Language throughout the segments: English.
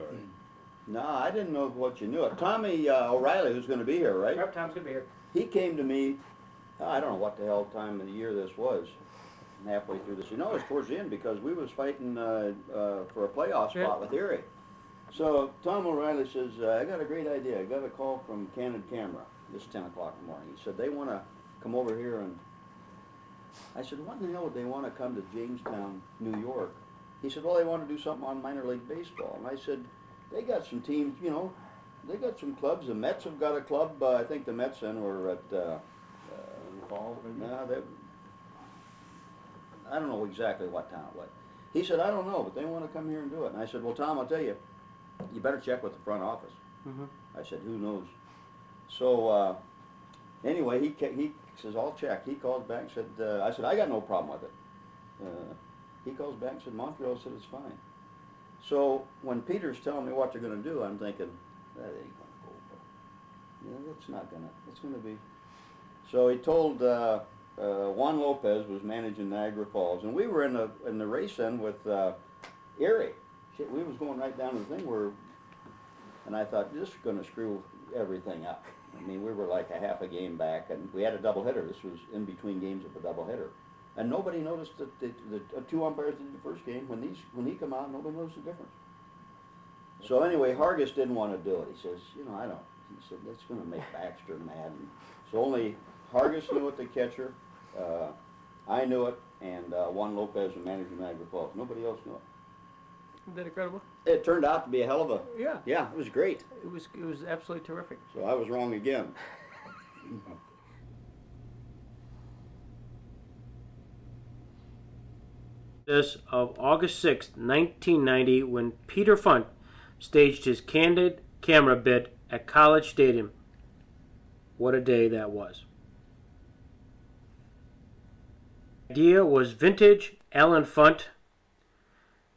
story. No, I didn't know what you knew. Tommy O'Reilly, who's going to be here, right? Yep, Tom's going to be here. He came to me, I don't know what the hell time of the year this was, halfway through this. You know, it was towards the end because we was fighting for a playoff spot with Erie. So Tom O'Reilly says, I got a great idea. I got a call from Candid Camera. This is 10 o'clock in the morning. He said, they want to come over here and... I said, what in the hell would they want to come to Jamestown, New York? He said, well, they want to do something on minor league baseball. And I said, they got some teams, you know, they got some clubs. The Mets have got a club. I think the Mets then were at... Falls, maybe? no, I don't know exactly what town it was. He said, I don't know, but they want to come here and do it. And I said, well, Tom, I'll tell you, you better check with the front office. I said, who knows? So anyway, he says, I'll check. He calls back and said, I said, I got no problem with it. He calls back and said, Montreal said it's fine. So when Peter's telling me what they're going to do, I'm thinking, that ain't going to go. But, yeah, that's not going to, it's going to be. So he told Juan Lopez was managing Niagara Falls, and we were in the race then with Erie. Shit, we was going right down to the thing where, and I thought, this is going to screw everything up. I mean, we were like a half a game back, and we had a doubleheader. This was in between games of a doubleheader. And nobody noticed that the two umpires in the first game, when he come out, nobody noticed the difference. So anyway, Hargis didn't want to do it. He says, you know, I don't. He said, that's going to make Baxter mad. And so only Hargis knew it, the catcher. I knew it, and Juan Lopez, the manager of Niagara Falls. Nobody else knew it. Isn't that incredible? It turned out to be a hell of a... Yeah. Yeah, it was great. It was absolutely terrific. So I was wrong again. Of August 6th, 1990, when Peter Funt staged his Candid Camera bit at College Stadium. What a day that was. The idea was vintage Alan Funt,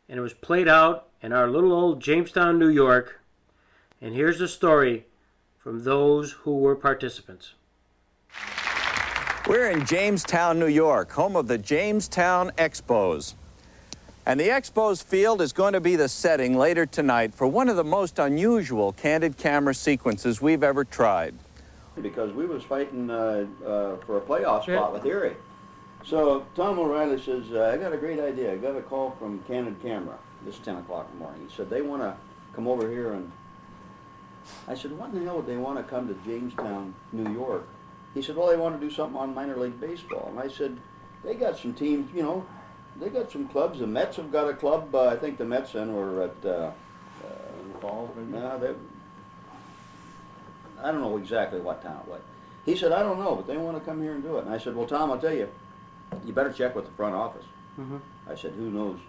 and it was played out in our little old Jamestown, New York. And here's the story from those who were participants. We're in Jamestown, New York, home of the Jamestown Expos. And the Expos field is going to be the setting later tonight for one of the most unusual Candid Camera sequences we've ever tried. Because we was fighting for a playoff spot with Erie. So Tom O'Reilly says, I got a great idea. I got a call from Candid Camera. This is 10 o'clock in the morning. He said, they want to come over here and... I said, what in the hell would they want to come to Jamestown, New York? He said, well, they want to do something on minor league baseball. And I said, they got some teams, you know, they got some clubs. The Mets have got a club. I think the Mets then were at... Falls, maybe? no, I don't know exactly what town it was. He said, I don't know, but they want to come here and do it. And I said, well, Tom, I'll tell you, you better check with the front office. I said, who knows?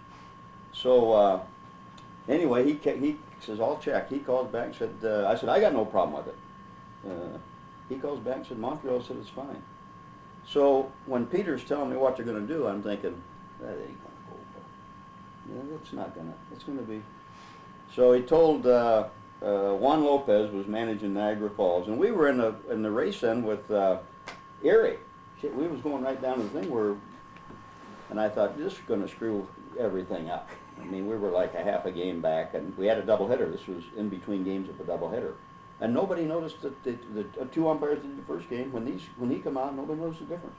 So anyway, he says, I'll check. He calls back and said, I said, I got no problem with it. He calls back and said, Montreal said it's fine. So when Peter's telling me what they're going to do, I'm thinking, that ain't going to go. But, yeah, that's not going to, it's going to be. So he told Juan Lopez was managing Niagara Falls, and we were in the race then with Erie. Shit, we was going right down to the thing where, and I thought, this is going to screw everything up. I mean, we were like a half a game back, and we had a doubleheader. This was in between games of a doubleheader. And nobody noticed that the two umpires in the first game, when he come out, nobody noticed the difference.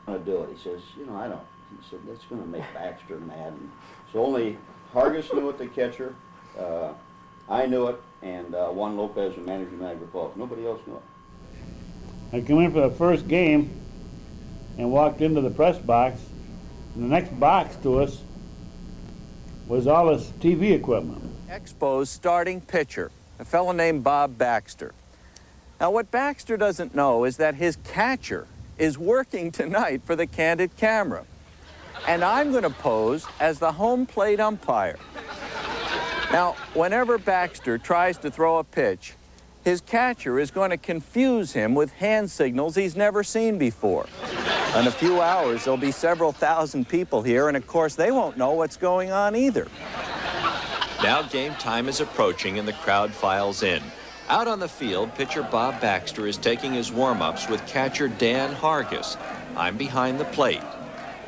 I'm going to do it. He says, you know, I don't. He said, that's going to make Baxter mad. And so only Hargis knew it, the catcher. I knew it, and Juan Lopez, the manager of Niagara Falls. Nobody else knew it. I came in for the first game and walked into the press box, and the next box to us was all this TV equipment. Expos starting pitcher, a fellow named Bob Baxter. Now, what Baxter doesn't know is that his catcher is working tonight for the Candid Camera. And I'm going to pose as the home plate umpire. Now, whenever Baxter tries to throw a pitch, his catcher is going to confuse him with hand signals he's never seen before. In a few hours, there'll be several thousand people here, and of course, they won't know what's going on either. Now game time is approaching and the crowd files in. Out on the field, pitcher Bob Baxter is taking his warm-ups with catcher Dan Hargis. I'm behind the plate.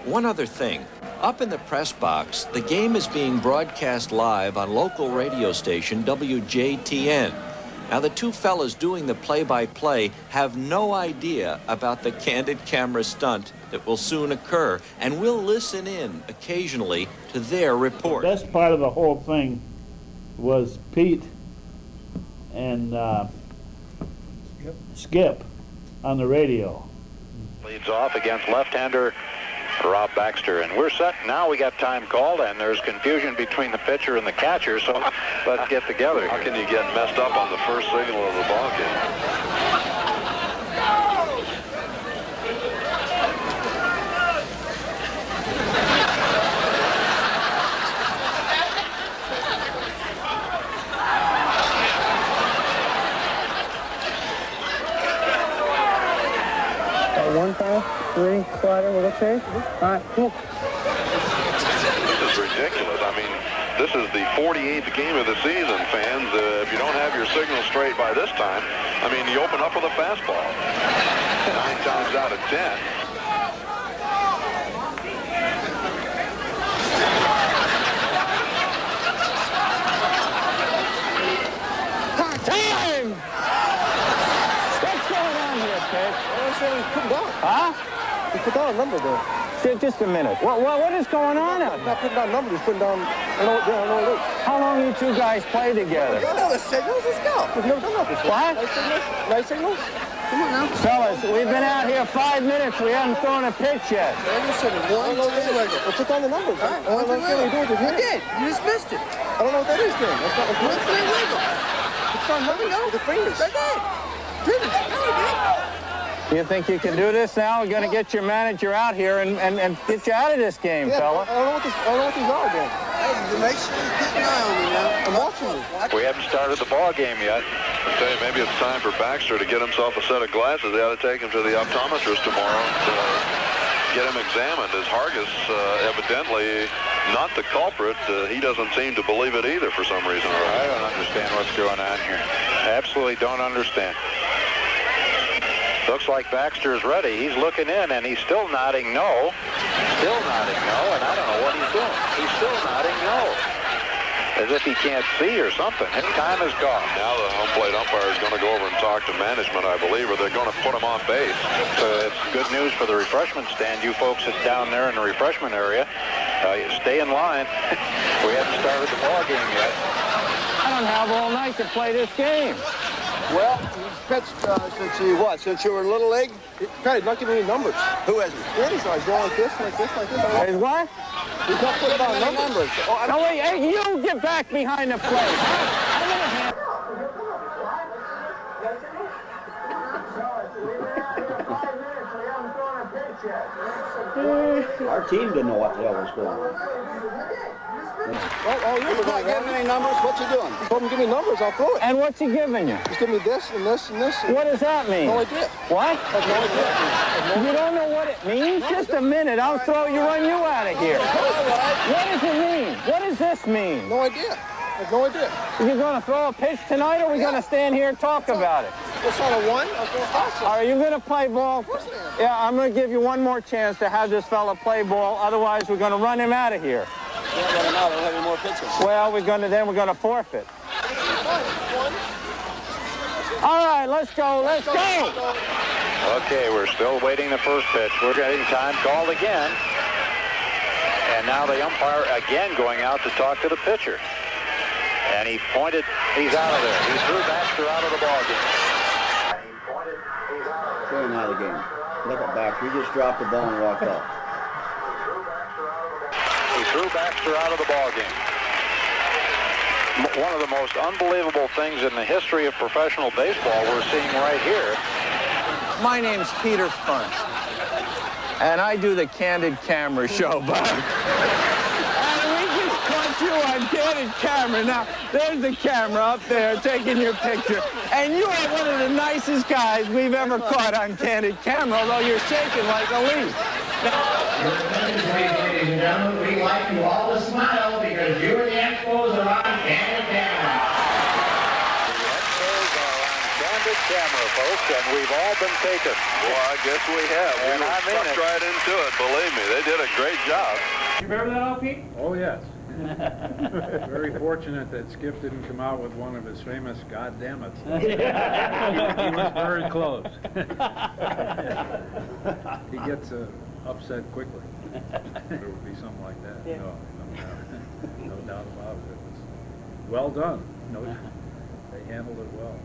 One other thing, Up in the press box, the game is being broadcast live on local radio station WJTN. Now, the two fellas doing the play-by-play have no idea about the Candid Camera stunt that will soon occur, and will listen in occasionally to their report. The best part of the whole thing was Pete and Skip on the radio. Leads off against left-hander Rob Baxter, and we're set. Now we got time called, and there's confusion between the pitcher and the catcher, so let's get together. How can you get messed up on the first signal of the ball game? One foul, three, slider, we're okay? All right, cool. This is ridiculous. I mean, this is the 48th game of the season, fans. If you don't have your signal straight by this time, I mean, you open up with a fastball. 9 times out of 10. Time! What's going on here, Ted? Put down. Huh? He's put down a number there. Just a minute. What is going on out here? Not putting down a number, he's putting down, I know what it is. How long you two guys play together? You know the signals, let's go. We've never done that before. What? Night signals? Come on now. Fellas, we've been out here 5 minutes, we haven't thrown a pitch yet. One, two, well, put down the numbers. All right, one, two, you did. You just missed it. I don't know what that is then. That's not one, three, wiggle. It's on numbers with the fingers. I did. Didn't. No, you didn't. You think you can do this now? We're going to get your manager out here and get you out of this game, fella. I don't know what these are again. Hey, make sure you keep an eye on me now. I'm watching you. We haven't started the ball game yet. I tell you, maybe it's time for Baxter to get himself a set of glasses. They ought to take him to the optometrist tomorrow to get him examined. As Hargis, evidently not the culprit, he doesn't seem to believe it either for some reason. I don't understand what's going on here. Absolutely don't understand. Looks like Baxter is ready. He's looking in, and he's still nodding no. Still nodding no, and I don't know what he's doing. He's still nodding no. As if he can't see or something. His time is gone. Now the home plate umpire is going to go over and talk to management, I believe, or they're going to put him on base. So it's good news for the refreshment stand. You folks that's down there in the refreshment area, stay in line. We haven't started the ball game yet. I don't have all night to play this game. Well, he's pitched since you were in Little League? God, he's not giving me numbers. Who hasn't? Yeah, he's like going like this, like this, like this. He's what? He's not putting down numbers. Oh, no, wait, hey, you get back behind the plate. Our team didn't know what the hell was going on. You're not giving any numbers? What's he doing? He told him to give me numbers, I'll throw it. And what's he giving you? He's giving me this and this and this. What does that mean? No idea. What? I have no idea. You don't know what it means? Just a minute, I'll run you out of here. What does it mean? What does this mean? No idea. I have no idea. Are you going to throw a pitch tonight, or are we going to stand here and talk about it? What's on a one? I'll throw a fastball. Are you going to play ball? Of course I am. Yeah, I'm going to give you one more chance to have this fella play ball. Otherwise, we're going to run him out of here. Can't let him out. I don't have any more pitches. Well, we're going to forfeit. All right, let's go. Let's go. Okay, we're still waiting the first pitch. We're getting time called again. And now the umpire again going out to talk to the pitcher. And he pointed, he's out of there. He threw Baxter out of the ball game. And he pointed, he's out of there. Throw him out of the game. Look at Baxter. He just dropped the ball and walked out. He threw Baxter out of the ball game. One of the most unbelievable things in the history of professional baseball we're seeing right here. My name's Peter Funt, and I do the Candid Camera show, Bob. And we just caught you on Candid Camera. Now, there's the camera up there taking your picture, and you are one of the nicest guys we've ever caught on Candid Camera, although you're shaking like a leaf. Ladies and gentlemen, we'd like you all to smile because you and the Expos are on Candid Camera. The Expos are on Candid Camera, folks, and we've all been taken. Well, I guess we have. We And were I mean sucked it. right into it, believe me. They did a great job. You remember that all, Pete? Oh, yes. Very fortunate that Skip didn't come out with one of his famous "goddammits." He was very close. He gets upset quickly. There would be something like that. Yeah. No doubt about it. It was well done. No, they handled it well.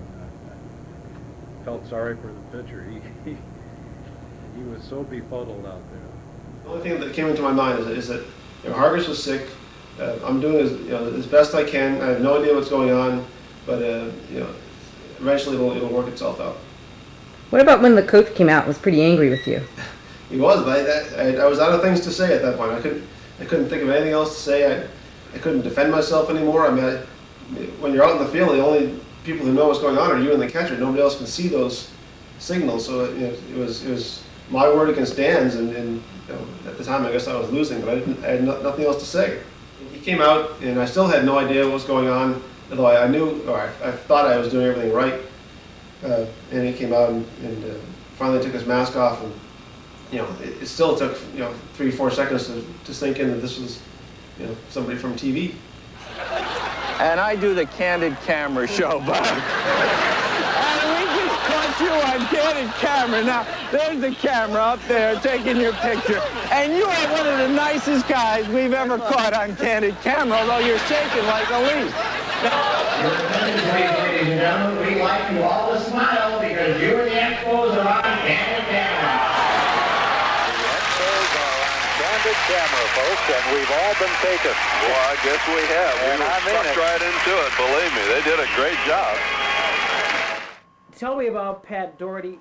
I felt sorry for the pitcher. He was so befuddled out there. The only thing that came into my mind is that Hargis was sick. I'm doing as best I can. I have no idea what's going on, but eventually it'll work itself out. What about when the coach came out and was pretty angry with you? He was, but I was out of things to say at that point. I couldn't think of anything else to say. I couldn't defend myself anymore. I mean, when you're out in the field, the only people who know what's going on are you and the catcher. Nobody else can see those signals. So it was my word against Dan's, and at the time I guess I was losing, but I had nothing else to say. He came out, and I still had no idea what was going on, although I knew, or I thought I was doing everything right. And he came out and finally took his mask off, and it still took 3-4 seconds to sink in that this was somebody from TV. And I do the Candid Camera show, Bob. And we just caught you on Candid Camera. Now, there's the camera up there taking your picture. And you are one of the nicest guys we've ever caught on Candid Camera, although you're shaking like a leaf. Ladies and gentlemen, we'd like you all to smile because you and the Expos are on Candid Camera. Candid Camera, folks, and we've all been taken. Well, I guess we have. And We I were mean sucked it. right into it, believe me. They did a great job. Tell me about Pat Daugherty.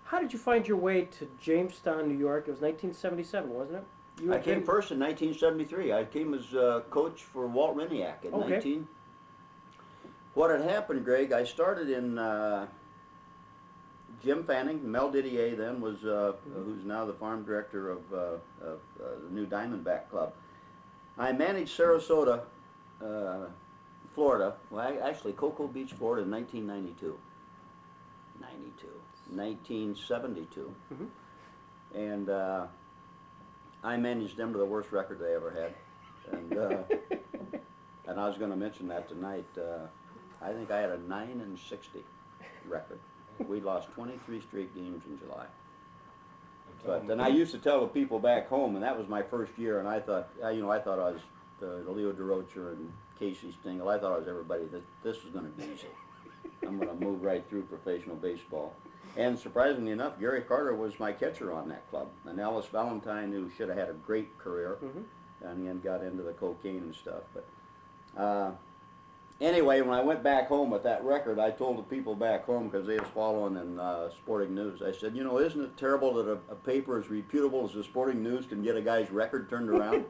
How did you find your way to Jamestown, New York? It was 1977, wasn't it? I came first in 1973. I came as coach for Walt Reniak in 19. What had happened, Greg, I started in Jim Fanning. Mel Didier then was, who's now the farm director of the new Diamondback Club. I managed Sarasota, Florida, well, actually Cocoa Beach, Florida in 1992. 1972. And I managed them to the worst record they ever had. And, and I was going to mention that tonight. I think I had a 9-60 record. We lost 23 straight games in July. But then I used to tell the people back home, and that was my first year, and I thought, I thought I was the Leo DeRocher and Casey Stengel. I thought I was everybody. This was going to be easy. I'm going to move right through professional baseball. And surprisingly enough, Gary Carter was my catcher on that club. And Alice Valentine, who should have had a great career, and then got into the cocaine and stuff. But anyway, when I went back home with that record, I told the people back home, because they was following in Sporting News, I said, isn't it terrible that a paper as reputable as the Sporting News can get a guy's record turned around?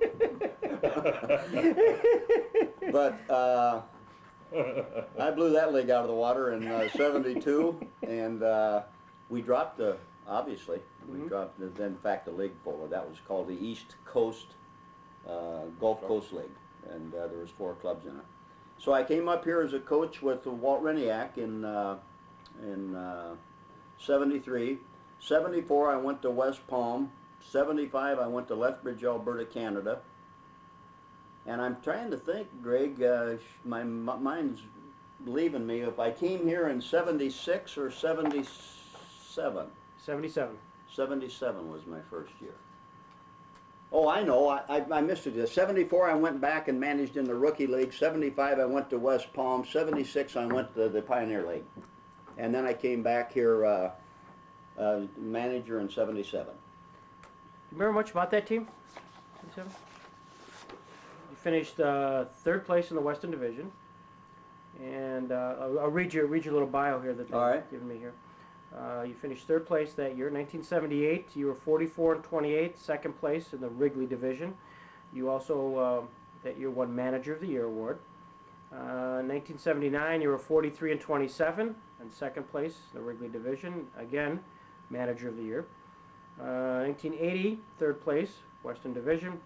But I blew that leg out of the water in 72, and we dropped obviously, we dropped, in fact, the league folded. That was called the East Coast Gulf Coast League, and there was 4 clubs in it. So I came up here as a coach with Walt Reniak in 73. 74 I went to West Palm. 75 I went to Lethbridge, Alberta, Canada. And I'm trying to think, Greg, my mind's leaving me, if I came here in 76 or 77. 77. 77 was my first year. Oh, I know. I missed it. 74, I went back and managed in the Rookie League. 75, I went to West Palm. 76, I went to the Pioneer League. And then I came back here manager in 77. Do you remember much about that team? 77? You finished 3rd place in the Western Division. And I'll read your little bio here that they've given me here. You finished 3rd place that year, 1978. You were 44-28, 2nd place in the Wrigley Division. You also that year won Manager of the Year award. 1979, you were 43-27, and 2nd place in the Wrigley Division. Again, Manager of the Year. 1980, 3rd place, Western Division.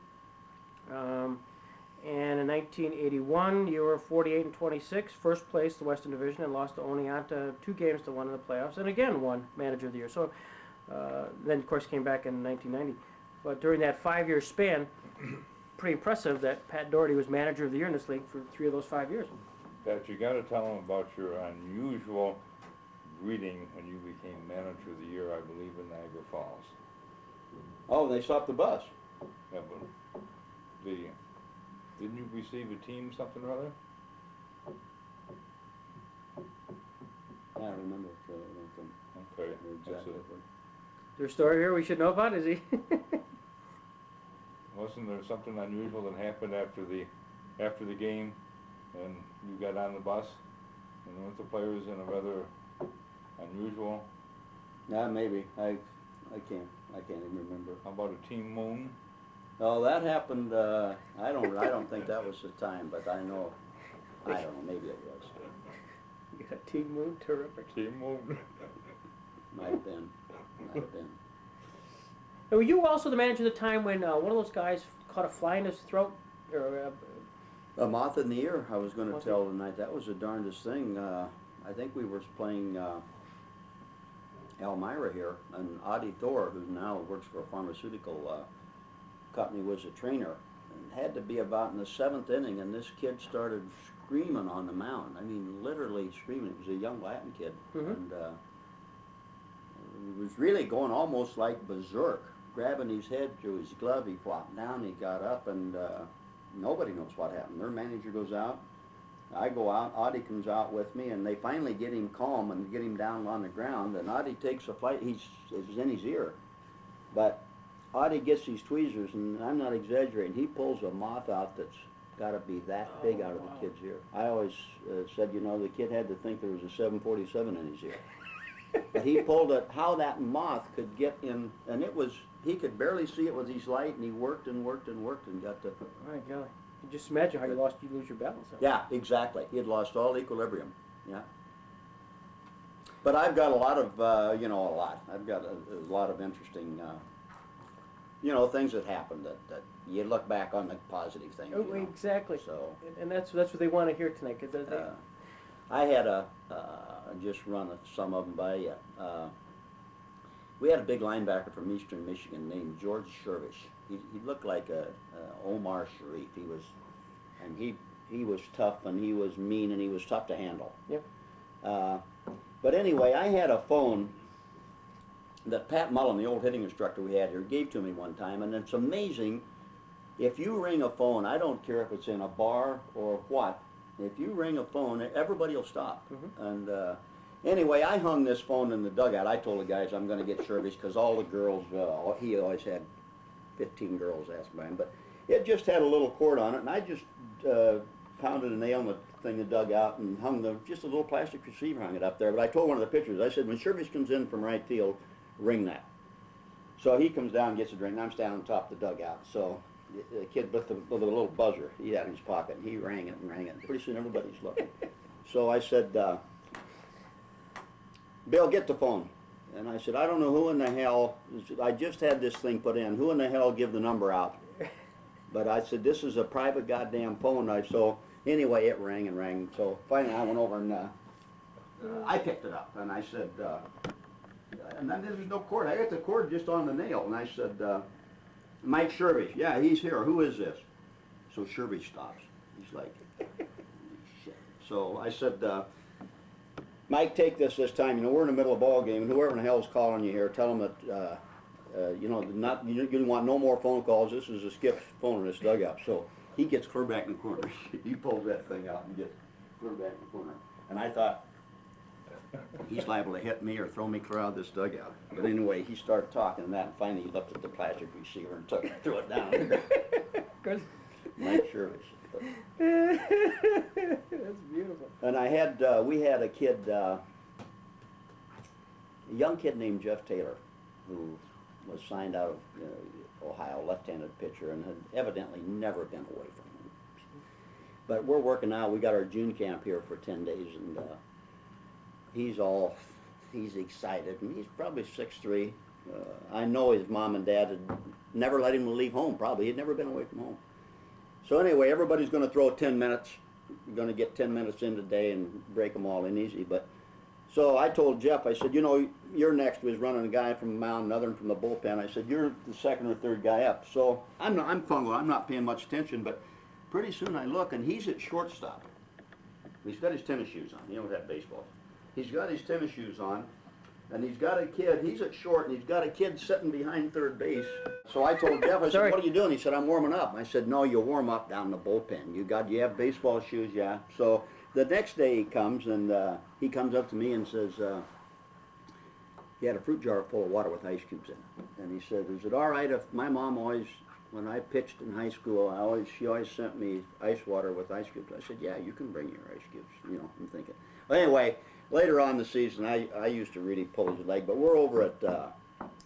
And in 1981, you were 48-26, first place the Western Division, and lost to Oneonta 2-1 in the playoffs, and again won Manager of the Year. So then, of course, came back in 1990. But during that 5-year span, pretty impressive that Pat Daugherty was Manager of the Year in this league for 3 of those 5 years. Pat, you got to tell them about your unusual greeting when you became Manager of the Year, I believe, in Niagara Falls. Oh, they stopped the bus. Yeah, but didn't you receive a team something or other? I don't remember. Okay. Exactly. There's a story here we should know about, is he? Wasn't there something unusual that happened after the game, and you got on the bus, and weren't the players in a rather unusual? Yeah, maybe. I can't even remember. How about a team moon? Oh, that happened. I don't think that was the time, but I don't know. Maybe it was. You got a team moon, terrific. Team moon. Might have been. And were you also the manager at the time when one of those guys caught a fly in his throat? Or a moth in the ear, I was going to tell tonight. That was the darndest thing. I think we were playing Elmira here, and Audie Thor, who now works for a pharmaceutical company, was a trainer. It had to be about in the 7th inning, and this kid started screaming on the mound. I mean, literally screaming. It was a young Latin kid. And he was really going almost like berserk, grabbing his head through his glove. He flopped down, he got up, and nobody knows what happened. Their manager goes out, I go out, Audie comes out with me, and they finally get him calm and get him down on the ground, and Audie takes a flight. It's in his ear. But Audie gets these tweezers, and I'm not exaggerating, he pulls a moth out that's got to be that big out of the kid's ear. I always said, you know, the kid had to think there was a 747 in his ear. But he pulled it, how that moth could get in, and it was, he could barely see it with his light, and he worked and got to... My golly. You just imagine how you lose your balance. Yeah, exactly. He had lost all equilibrium. Yeah. But I've got a lot of, I've got a lot of interesting, things that happened that you look back on the positive things. Oh, exactly. So, and that's what they want to hear tonight. Cause I had just run some of them by you. We had a big linebacker from Eastern Michigan named George Shervish. He looked like a Omar Sharif. He was tough, and he was mean, and he was tough to handle. Yep. But anyway, I had a phone that Pat Mullen, the old hitting instructor we had here, gave to me one time, and it's amazing. If you ring a phone, I don't care if it's in a bar or what, if you ring a phone, everybody will stop. And anyway, I hung this phone in the dugout. I told the guys I'm going to get Shervish because all the girls, he always had 15 girls asked by him, but it just had a little cord on it, and I just pounded a nail in the thing the dugout and hung just a little plastic receiver, hung it up there. But I told one of the pitchers, I said, when Shervish comes in from right field, ring that. So he comes down and gets a drink, and I'm standing on top of the dugout. So the kid with the little buzzer he had in his pocket, and he rang it and rang it. Pretty soon everybody's looking. So I said, Bill, get the phone. And I said, I don't know who in the hell, I just had this thing put in, who in the hell give the number out? But I said, this is a private goddamn phone. So anyway, it rang and rang. So finally I went over and I picked it up, and I said, and then there's no cord. I got the cord just on the nail, and I said, Mike Shervish, yeah, he's here. Who is this? So Shervish stops. He's like, shit. So I said, Mike, take this time. You know, we're in the middle of a ball game, and whoever in the hell's calling you here, tell them that, you want no more phone calls. This is a skip's phone in this dugout. So he gets clear back in the corner. He pulls that thing out and gets clear back in the corner. And I thought, he's liable to hit me or throw me clear out of this dugout. But anyway, he started talking and that, and finally he looked at the plastic receiver and threw it down. Good. Mike Shervish. That's beautiful. And I had, we had a kid, a young kid named Jeff Taylor, who was signed out of Ohio, left-handed pitcher, and had evidently never been away from him. But we're working out. We got our June camp here for 10 days, and he's excited, and he's probably 6'3". I know his mom and dad had never let him leave home, probably. He'd never been away from home. So anyway, everybody's going to throw 10 minutes. You're going to get 10 minutes in today and break them all in easy. But so I told Jeff, I said, you know, you're next. Was running a guy from the mound, another from the bullpen. I said, you're the second or third guy up. So I'm fungal. I'm not paying much attention. But pretty soon I look, and he's at shortstop. He's got his tennis shoes on. He don't have baseball. He's got his tennis shoes on, and he's got a kid. He's at short, and he's got a kid sitting behind third base. So I told Jeff, I said, what are you doing? He said, I'm warming up. I said, no, you warm up down the bullpen. You have baseball shoes, yeah. So the next day he comes, and he comes up to me and says, he had a fruit jar full of water with ice cubes in it. And he said, is it all right if my mom always, when I pitched in high school, she always sent me ice water with ice cubes. I said, yeah, you can bring your ice cubes. You know, I'm thinking. Well, anyway, later on in the season, I used to really pull his leg, but we're over at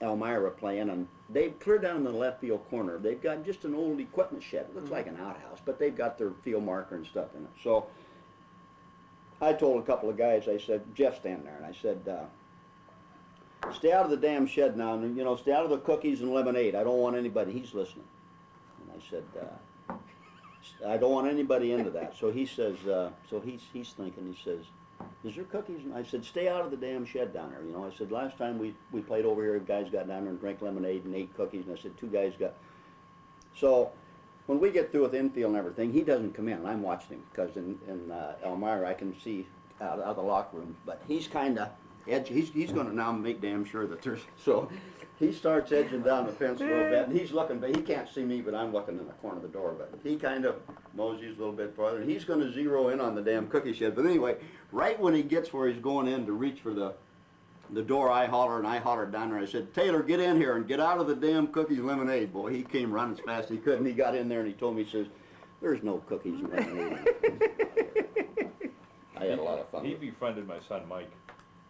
Elmira playing, and they've cleared down in the left field corner. They've got just an old equipment shed. It looks like an outhouse, but they've got their field marker and stuff in it. So I told a couple of guys, I said, Jeff, stand there, and I said, stay out of the damn shed now, and, you know, stay out of the cookies and lemonade. I don't want anybody. He's listening. And I said, I don't want anybody into that. So he says, so he's thinking, he says, is there cookies? And I said, stay out of the damn shed down there. You know, I said, last time we played over here, guys got down there and drank lemonade and ate cookies. And I said, 2 guys got. So when we get through with infield and everything, he doesn't come in. I'm watching him because in Elmira I can see out of the locker room. But he's kind of edgy. He's going to now make damn sure that there's. So he starts edging down the fence a little bit, and he's looking, but he can't see me, but I'm looking in the corner of the door. But he kind of moseys a little bit farther, and he's going to zero in on the damn cookie shed. But anyway, right when he gets where he's going in to reach for the door, I holler, and I hollered down there. I said, Taylor, get in here and get out of the damn cookies and lemonade. Boy, he came running as fast as he could, and he got in there, and he told me, he says, there's no cookies and lemonade. I had a lot of fun. He befriended my son Mike,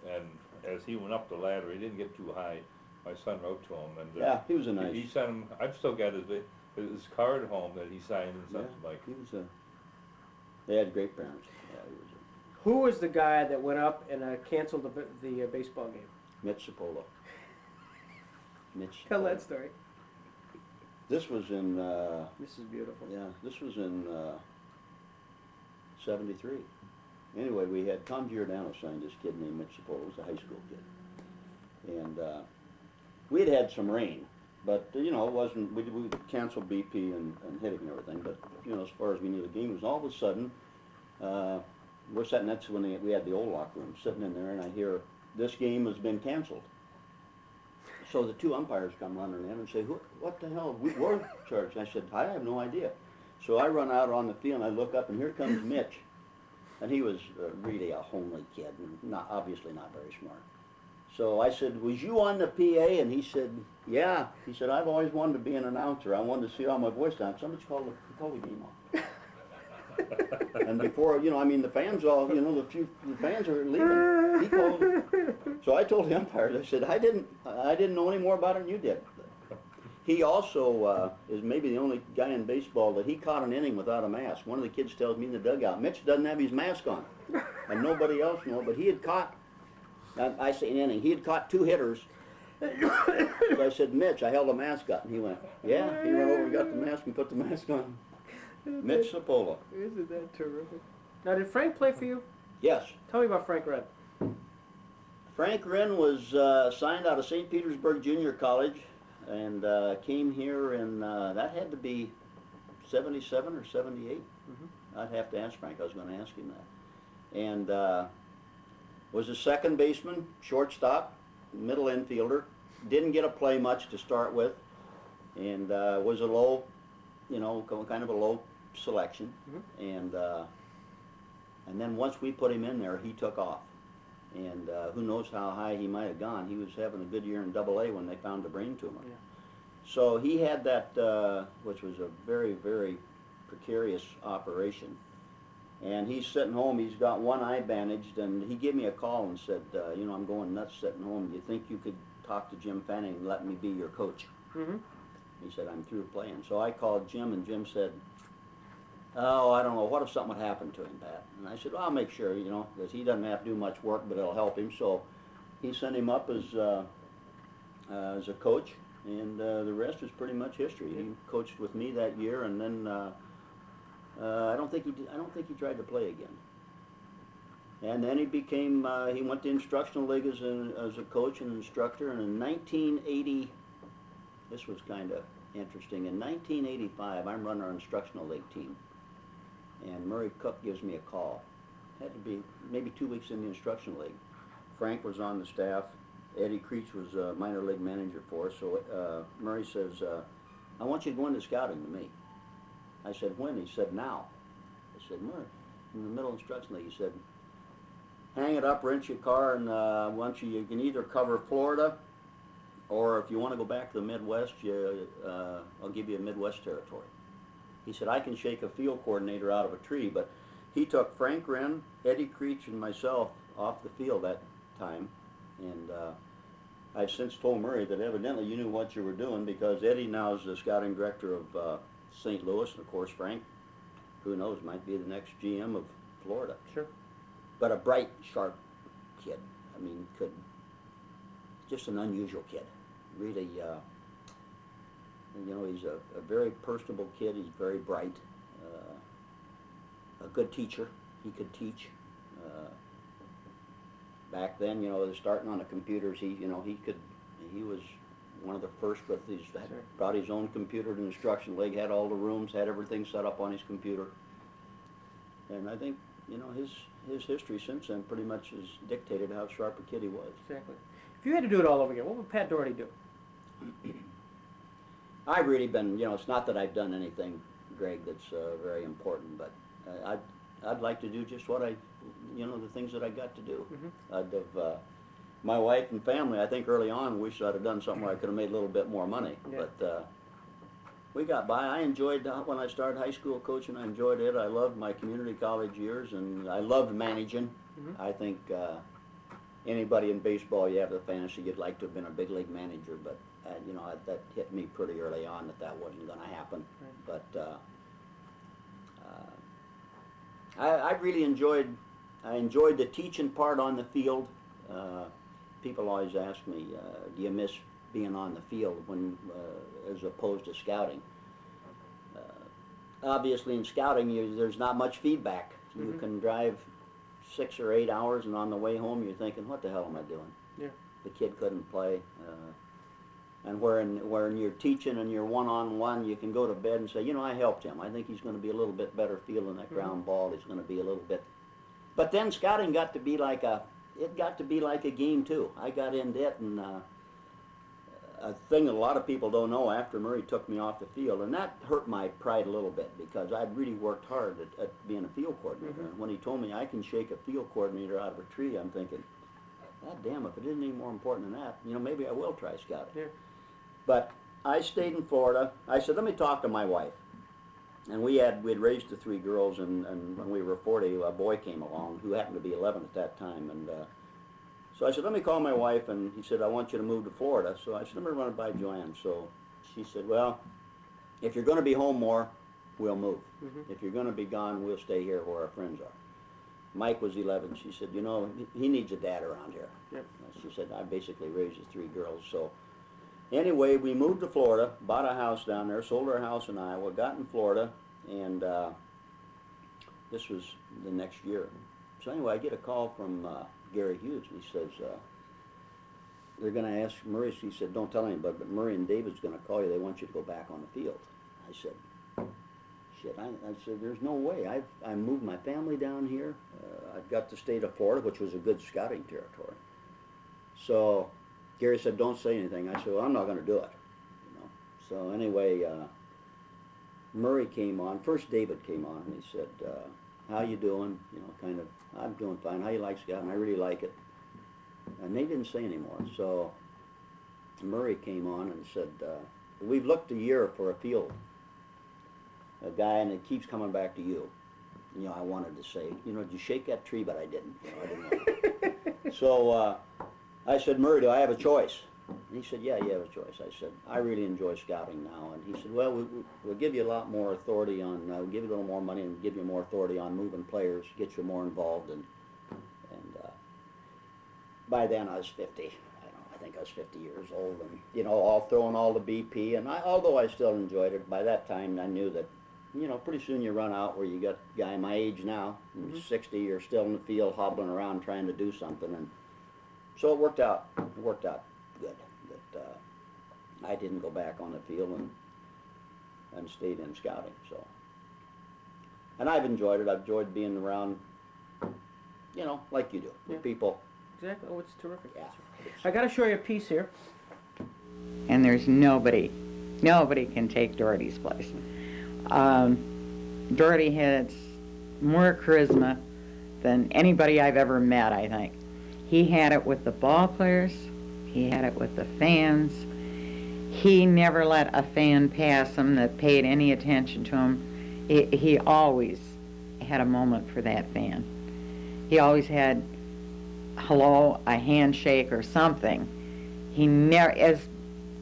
and as he went up the ladder, he didn't get too high. My son wrote to him, and yeah, he was a nice. He sent him. I've still got his card at home that he signed and sent to Mike. He was they had great parents. Yeah, he was Who was the guy that went up and canceled the baseball game? Mitch Cipolla. Mitch. Tell that story. This was in. This is beautiful. Yeah, this was in '73. Anyway, we had Tom Giordano signed this kid named Mitch Cipolla. He was a high school kid, and we had some rain, but you know, it wasn't. We canceled BP and hitting and everything. But you know, as far as we knew, the game was all of a sudden. We're sitting. That's when we had the old locker room, sitting in there, and I hear this game has been canceled. So the 2 umpires come running in and say, "What the hell? We're charged." I said, "I have no idea." So I run out on the field, and I look up, and here comes Mitch. And he was really a homely kid, and obviously not very smart. So I said, was you on the PA? And he said, yeah. He said, I've always wanted to be an announcer. I wanted to see how my voice sounded. Somebody called the game off. And before, you know, I mean, the fans all, you know, the fans are leaving. He called. So I told the umpires, I said, I didn't know any more about it than you did. He also is maybe the only guy in baseball that he caught an inning without a mask. One of the kids tells me in the dugout, Mitch doesn't have his mask on. And nobody else knows, but he had caught, I say an inning, he had caught 2 hitters. So I said, Mitch, I held a mask up. And he went, yeah. He went over and got the mask and put the mask on. Mitch Cipolla. Isn't that terrific? Now, did Frank play for you? Yes. Tell me about Frank Wren. Frank Wren was signed out of St. Petersburg Junior College. And came here in, that had to be 77 or 78. Mm-hmm. I'd have to ask Frank. I was going to ask him that. And was a second baseman, shortstop, middle infielder. Didn't get to play much to start with. And was a low, you know, kind of a low selection. Mm-hmm. And then once we put him in there, he took off. And who knows how high he might have gone. He was having a good year in AA when they found a brain tumor. Yeah. So he had that, which was a very, very precarious operation. And he's sitting home. He's got one eye bandaged, and he gave me a call and said, you know, I'm going nuts sitting home. Do you think you could talk to Jim Fanning and let me be your coach? Mm-hmm. He said, I'm through playing. So I called Jim, and Jim said, oh, I don't know, what if something would happen to him, Pat? And I said, well, I'll make sure, you know, because he doesn't have to do much work, but it'll help him. So he sent him up as a coach, and the rest is pretty much history. He coached with me that year, and then I don't think he tried to play again. And then he became, he went to instructional league as a coach and instructor, and in 1980, this was kind of interesting, in 1985, I'm running our instructional league team, and Murray Cook gives me a call. Had to be maybe 2 weeks in the instructional league. Frank was on the staff. Eddie Creech was a minor league manager for us, so Murray says, I want you to go into scouting to me. I said, when? He said, now. I said, Murray, in the middle instruction league, he said, hang it up, rent your car, and you can either cover Florida, or if you want to go back to the Midwest, I'll give you a Midwest territory. He said, I can shake a field coordinator out of a tree, but he took Frank Wren, Eddie Creech, and myself off the field that time, and I've since told Murray that evidently you knew what you were doing, because Eddie now is the scouting director of St. Louis, and of course Frank, who knows, might be the next GM of Florida. Sure. But a bright, sharp kid. I mean, just an unusual kid. Really, you know, he's a very personable kid. He's very bright. A good teacher. He could teach. Back then, you know, starting on the computers, he was one of the first with his, brought his own computer to instruction league, had all the rooms, had everything set up on his computer. And I think, you know, his history since then pretty much has dictated how sharp a kid he was. Exactly. If you had to do it all over again, what would Pat Daugherty do? I've really been, you know, it's not that I've done anything, Greg, that's very important, but I'd like to do just what you know, the things that I got to do. I'd have, my wife and family, I think early on, wish I'd have done something where I could have made a little bit more money, but we got by. I enjoyed, when I started high school coaching, I enjoyed it. I loved my community college years, and I loved managing. I think anybody in baseball, you have the fantasy, you'd like to have been a big league manager, but you know, that hit me pretty early on that wasn't going to happen. But I really enjoyed the teaching part on the field. People always ask me, do you miss being on the field when, as opposed to scouting? Obviously in scouting, there's not much feedback. You can drive 6 or 8 hours, and on the way home you're thinking, what the hell am I doing? Yeah. The kid couldn't play. And where you're teaching and you're one-on-one, you can go to bed and say, you know, I helped him. I think he's going to be a little bit better fielding that ground ball. He's going to be a little bit. But then scouting got to be like a game too. I got into it, and a thing that a lot of people don't know, after Murray took me off the field, and that hurt my pride a little bit, because I'd really worked hard at being a field coordinator. And when he told me I can shake a field coordinator out of a tree, I'm thinking, God damn, if it isn't any more important than that, you know, maybe I will try scouting. Yeah. But I stayed in Florida. I said, let me talk to my wife. And we'd raised the 3 girls, and when we were 40, a boy came along who happened to be 11 at that time. And so I said, let me call my wife, and he said, I want you to move to Florida. So I said, let me run it by Joanne. So she said, well, if you're going to be home more, we'll move. If you're going to be gone, we'll stay here where our friends are. Mike was 11. She said, you know, he needs a dad around here. Yep. She said, I basically raised the 3 girls. So anyway, we moved to Florida, bought a house down there, sold our house in Iowa, got in Florida, and this was the next year. So anyway, I get a call from Gary Hughes, and he says, they're going to ask Murray. He said, don't tell anybody, but Murray and David's going to call you. They want you to go back on the field. I said, shit. I said, there's no way. I moved my family down here. I've got the state of Florida, which was a good scouting territory. So Gary said, don't say anything. I said, well, I'm not going to do it. You know. So anyway, Murray came on. First David came on, and he said, how you doing? You know, kind of, I'm doing fine. How you like scouting? I really like it. And they didn't say anymore. So Murray came on and said, we've looked a year for a field, a guy, and it keeps coming back to you. You know, I wanted to say, you know, did you shake that tree? But I didn't. You know, I didn't know. So I said, Murray, do I have a choice? And he said, yeah, you have a choice. I said, I really enjoy scouting now. And he said, well, we'll give you a lot more authority on, we'll give you a little more money and give you more authority on moving players, get you more involved. And by then I was 50. I think I was 50 years old, and, you know, all throwing all the BP. And although I still enjoyed it, by that time I knew that you know, pretty soon you run out where you got a guy my age now, who's 60, you're still in the field hobbling around trying to do something. And so it worked out. It worked out good. That I didn't go back on the field and stayed in scouting. So, and I've enjoyed it. I've enjoyed being around, you know, like you do, with people. Exactly. Oh, it's terrific. Yeah. I got to show you a piece here. And there's nobody can take Daugherty's place. Daugherty had more charisma than anybody I've ever met, I think. He had it with the ball players. He had it with the fans. He never let a fan pass him that paid any attention to him. He always had a moment for that fan. He always had, hello, a handshake or something. He never, as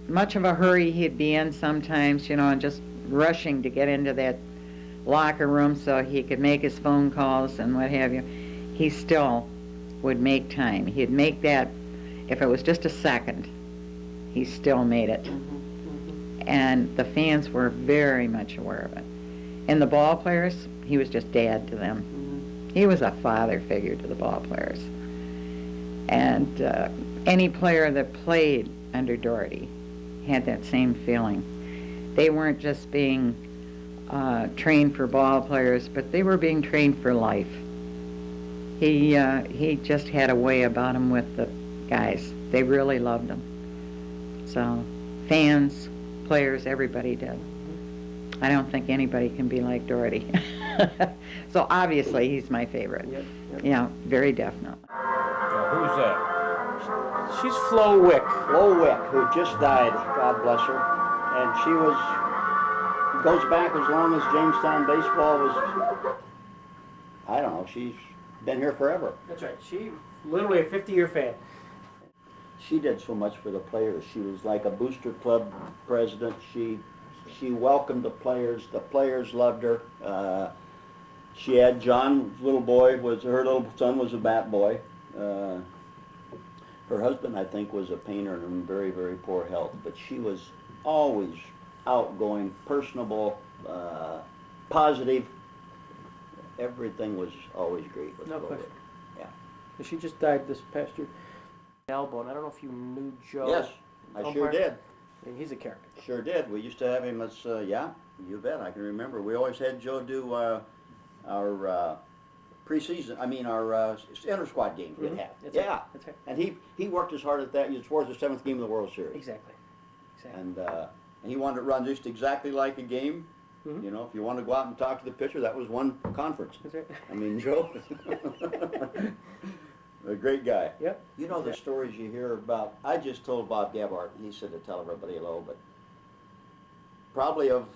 much of a hurry he'd be in sometimes, you know, and just rushing to get into that locker room so he could make his phone calls and what have you, he still would make time. He'd make that, if it was just a second, he still made it. And the fans were very much aware of it. And the ball players, he was just dad to them. He was a father figure to the ball players. And any player that played under Daugherty had that same feeling. They weren't just being trained for ball players, but they were being trained for life. He just had a way about him with the guys. They really loved him. So fans, players, everybody did. I don't think anybody can be like Daugherty. So obviously he's my favorite. Yep. Yeah, very definitely. Who's that? She's Flo Wick. Flo Wick, who just died, God bless her. And she goes back as long as Jamestown baseball was, I don't know, she's been here forever. That's right. She literally a 50-year fan. She did so much for the players. She was like a booster club president. She welcomed the players loved her. She had John's little boy, her little son was a bat boy. Her husband, I think, was a painter and in very, very poor health, but she was always outgoing, personable, positive. Everything was always great with No Flo question. Wick. Yeah. She just died this past year. Nalbone. I don't know if you knew Joe. Yes, I sure did. And he's a character. Sure did. We used to have him as, yeah, you bet, I can remember. We always had Joe do our preseason, our inter-squad games we'd have. That's yeah. right. That's right. And he worked as hard at that towards the 7th game of the World Series. Exactly. And he wanted it run just exactly like a game. You know, if you wanted to go out and talk to the pitcher, that was one conference. That's right. I mean, Joe, a great guy. Yep. You know the stories you hear about, I just told Bob Gabhart, and he said to tell everybody hello, but probably of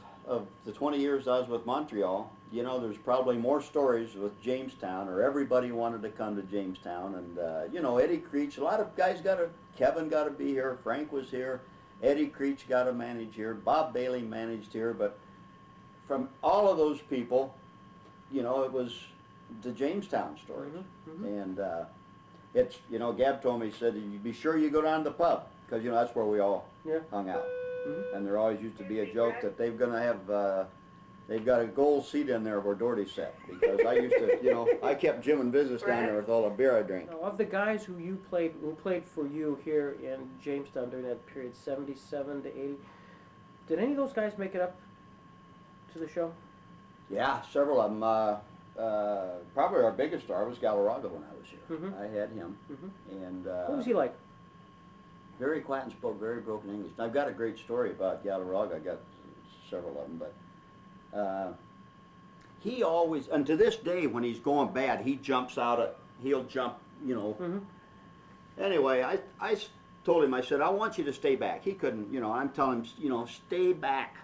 the 20 years I was with Montreal, you know, there's probably more stories with Jamestown, or everybody wanted to come to Jamestown, and, you know, Eddie Creech, a lot of guys Kevin got to be here, Frank was here, Eddie Creech got to manage here, Bob Bailey managed here, but from all of those people, you know, it was the Jamestown stories. And it's, you know, Gab told me, he said, you be sure you go down to the pub, because, you know, that's where we all hung out. And there always used to be a joke that they've got a gold seat in there where Daugherty sat, because I used to, you know, I kept Jim and business down there with all the beer I drank. Now, of the guys who played for you here in Jamestown during that period, 77 to 80, did any of those guys make it up to the show? Yeah, several of them. Probably our biggest star was Galarraga when I was here. I had him. And what was he like? Very quiet and spoke very broken English. I've got a great story about Galarraga. I got several of them, but he always, and to this day, when he's going bad, he jumps out. He'll jump, you know. Anyway, I told him, I said, I want you to stay back. He couldn't, you know, I'm telling him, you know, stay back,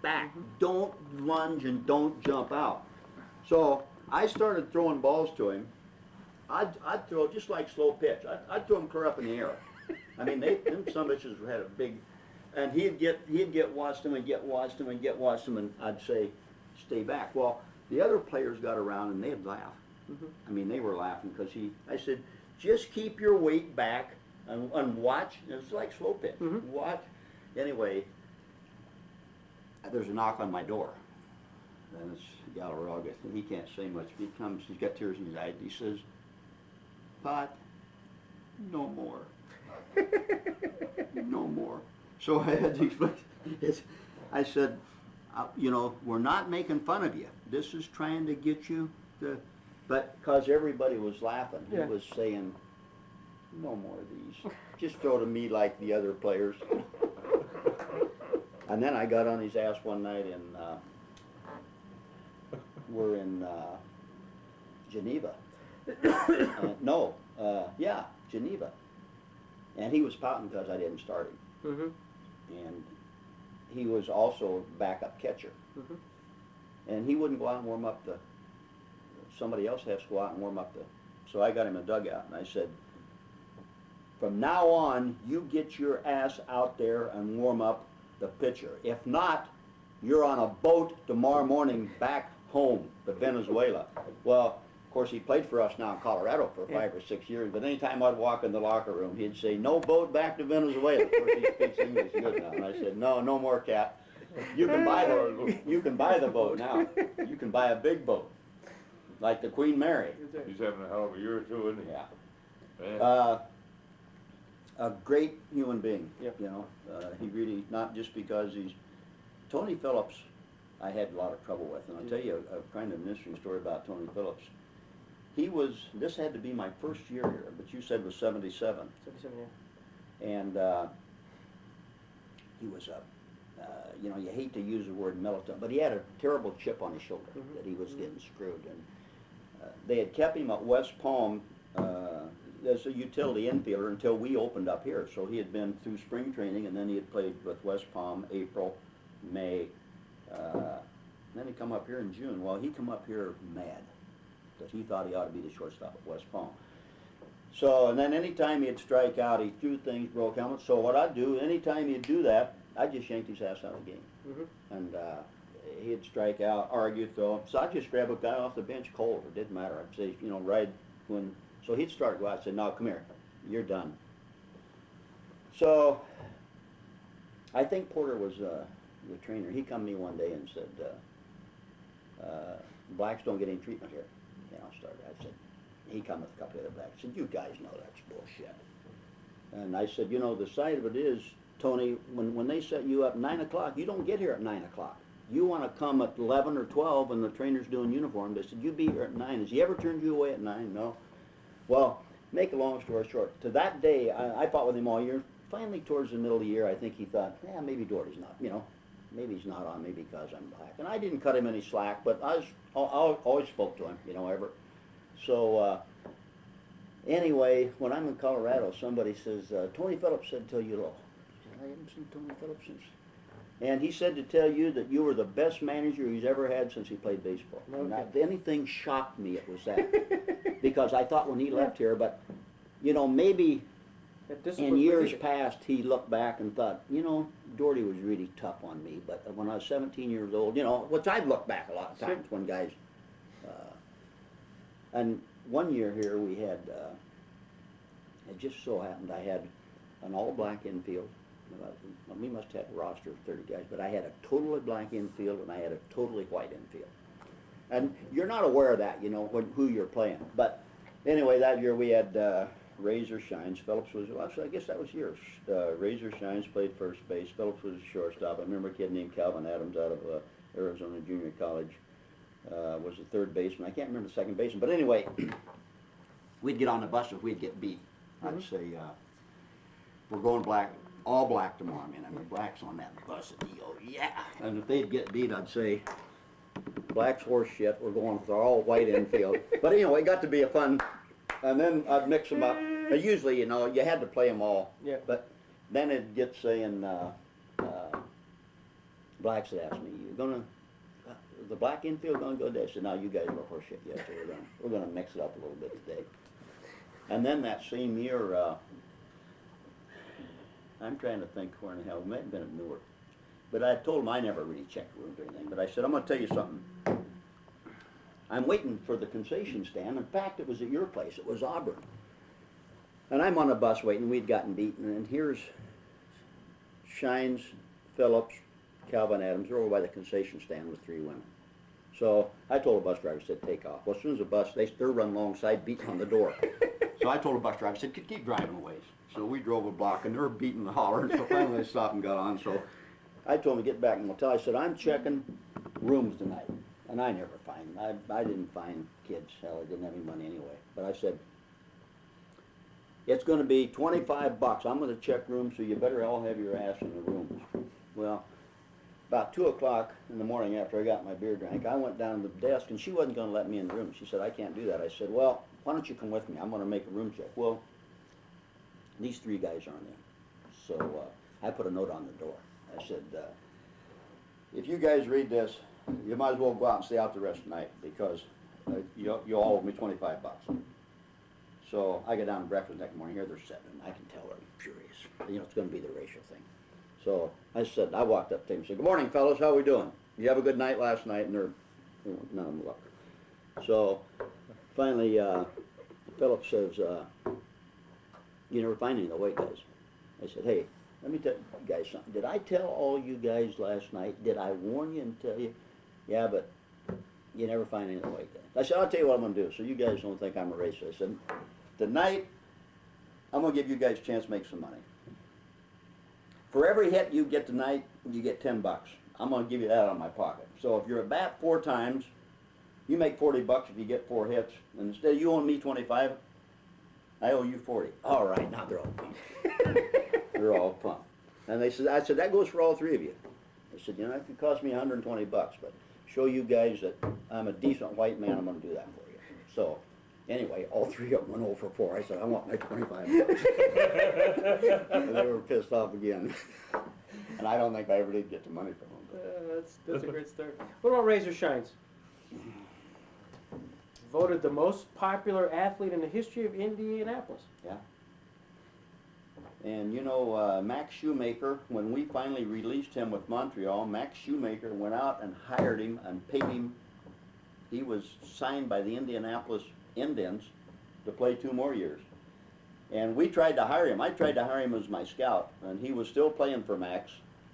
back. Don't lunge and don't jump out. So I started throwing balls to him. I'd throw just like slow pitch. I'd throw them clear up in the air. I mean, them some bitches had a big, and he'd get watched him and get watched him and get watched him, and I'd say, stay back. Well, the other players got around and they'd laugh. I mean, they were laughing because I said, just keep your weight back and watch. It's like slow pitch. Watch. Anyway, there's a knock on my door. and it's Galarraga, and he can't say much. He comes, he's got tears in his eyes, he says, "Pot, no more." No more. So I had to explain. I said, you know, we're not making fun of you. This is trying to get you to, but because everybody was laughing, Yeah. he was saying, "No more of these. Just throw to me like the other players." And then I got on his ass one night in, we're in Geneva. Yeah, Geneva. And he was pouting because I didn't start him. Mm-hmm. And he was also backup catcher. Mm-hmm. And he wouldn't go out and warm up the, somebody else has to go out and warm up the, so I got him a dugout and I said, "From now on, you get your ass out there and warm up the pitcher. If not, you're on a boat tomorrow morning back home to Venezuela." Well, of course, he played for us now in Colorado for 5 or 6 years, but anytime I'd walk in the locker room, he'd say, "No boat back to Venezuela." Of course, he speaks English good now. And I said, "No, no more, Cat. You can buy the boat now. You can buy a big boat, like the Queen Mary." He's having a hell of a year or two, isn't he? Yeah. Man. A great human being, Yep. you know. He really, not just because he's, Tony Phillips, I had a lot of trouble with, and I'll tell you a kind of an interesting story about Tony Phillips. He was, this had to be my first year here, but you said was 77. 77, yeah. And he was you know, you hate to use the word militant, but he had a terrible chip on his shoulder that he was getting screwed. And they had kept him at West Palm as a utility infielder until we opened up here. So he had been through spring training, and then he had played with West Palm April, May. Then he come up here in June. Well, he come up here mad because he thought he ought to be the shortstop at West Palm. So, and then anytime he'd strike out, he threw things, broke helmets. So what I'd do, anytime he'd do that, I'd just yank his ass out of the game. Mm-hmm. And he'd strike out, argue, throw. So I'd just grab a guy off the bench cold. It didn't matter. I'd say, you know, ride when. So he'd start to go out and say, "No, come here. You're done." So I think Porter was the trainer. He come to me one day and said, "Blacks don't get any treatment here." You know, I said, he come with a couple of other blacks. I said, "You guys know that's bullshit." And I said, "You know, the side of it is, Tony, when they set you up 9 o'clock, you don't get here at 9 o'clock. You want to come at 11 or 12 and the trainer's doing uniform." They said, "You be here at 9. Has he ever turned you away at 9? No. Well, make a long story short, to that day, I fought with him all year. Finally, towards the middle of the year, I think he thought, "Yeah, maybe Daugherty's not, you know, maybe he's not on me because I'm black." And I didn't cut him any slack, but I always spoke to him, you know, ever. So anyway, when I'm in Colorado, somebody says, "Tony Phillips said tell you hello." I said, "I haven't seen Tony Phillips since." And he said to tell you that you were the best manager he's ever had since he played baseball. Okay. And if anything shocked me, it was that. Because I thought when he left here, but, you know, maybe in years past he looked back and thought, you know, Daugherty was really tough on me. But when I was 17 years old, you know, which I've looked back a lot of times when guys, and one year here we had, it just so happened I had an all-black infield. We must have a roster of 30 guys, but I had a totally black infield and I had a totally white infield. And you're not aware of that, you know, who you're playing. But anyway, that year we had Razor Shines. Phillips was, well, I guess that was yours. Razor Shines played first base. Phillips was a shortstop. I remember a kid named Calvin Adams out of Arizona Junior College. Was the third baseman. I can't remember the second baseman. But anyway, we'd get on the bus if we'd get beat. I'd say, "We're going black. All black tomorrow." I mean, blacks on that bus, and you go, "Yeah." And if they'd get beat, I'd say, "Black's horse shit. We're going with our all white infield." But anyway, it got to be a fun. And then I'd mix them up. But usually, you know, you had to play them all. Yeah. But then it'd get saying, blacks would ask me, "You gonna, the black infield gonna go there?" I said, "No, you guys are horse shit. Yes, so we're gonna mix it up a little bit today." And then that same year. I'm trying to think where in the hell, it might have been at Newark. But I told him I never really checked rooms or anything. But I said, "I'm going to tell you something. I'm waiting for the concession stand. In fact, it was at your place. It was Auburn. And I'm on a bus waiting. We'd gotten beaten. And here's Shines, Phillips, Calvin Adams. They're over by the concession stand with 3 women. So I told the bus driver, I said, take off. Well, as soon as the bus, they're running alongside, beating on the door. So I told the bus driver, I said, keep driving a ways. So we drove a block, and they were beating the holler, and so finally I stopped and got on. So I told him to get back in the motel. I said, I'm checking rooms tonight. And I never find, I didn't find kids. Hell, I didn't have any money anyway. But I said, it's going to be $25. I'm going to check rooms, so you better all have your ass in the rooms. Well, about 2 o'clock in the morning after I got my beer drank, I went down to the desk, and she wasn't going to let me in the room. She said, I can't do that. I said, well, why don't you come with me? I'm going to make a room check. Well, these 3 guys aren't in. So I put a note on the door. I said, if you guys read this, you might as well go out and stay out the rest of the night because you all owe me $25. So I get down to breakfast next morning. Here they're sitting. I can tell they're furious. You know, it's going to be the racial thing. So I said, I walked up to him and said, good morning, fellas. How we doing? You have a good night last night? And none of them look. So finally, Philip says, you never find any of the white guys. I said, hey, let me tell you guys something. Did I tell all you guys last night? Did I warn you and tell you? Yeah, but you never find any of the white guys. I said, I'll tell you what I'm going to do so you guys don't think I'm a racist. I said, tonight, I'm going to give you guys a chance to make some money. For every hit you get tonight, you get $10. I'm going to give you that out of my pocket. So if you're at bat 4 times, you make $40 if you get 4 hits. And instead of you owing me 25, I owe you 40. All right, now they're all pumped. They're all pumped. And I said, that goes for all 3 of you. I said, you know, it could cost me $120, but show you guys that I'm a decent white man, I'm going to do that for you. So anyway, all 3 of them went over 4. I said, I want my $25. And they were pissed off again. And I don't think I ever did get the money from them. That's a great story. What about Razor Shines? Voted the most popular athlete in the history of Indianapolis. Yeah. And you know, Max Shoemaker, when we finally released him with Montreal, Max Shoemaker went out and hired him and paid him. He was signed by the Indianapolis Indians to play 2 more years. And we tried to hire him. I tried to hire him as my scout, and he was still playing for Max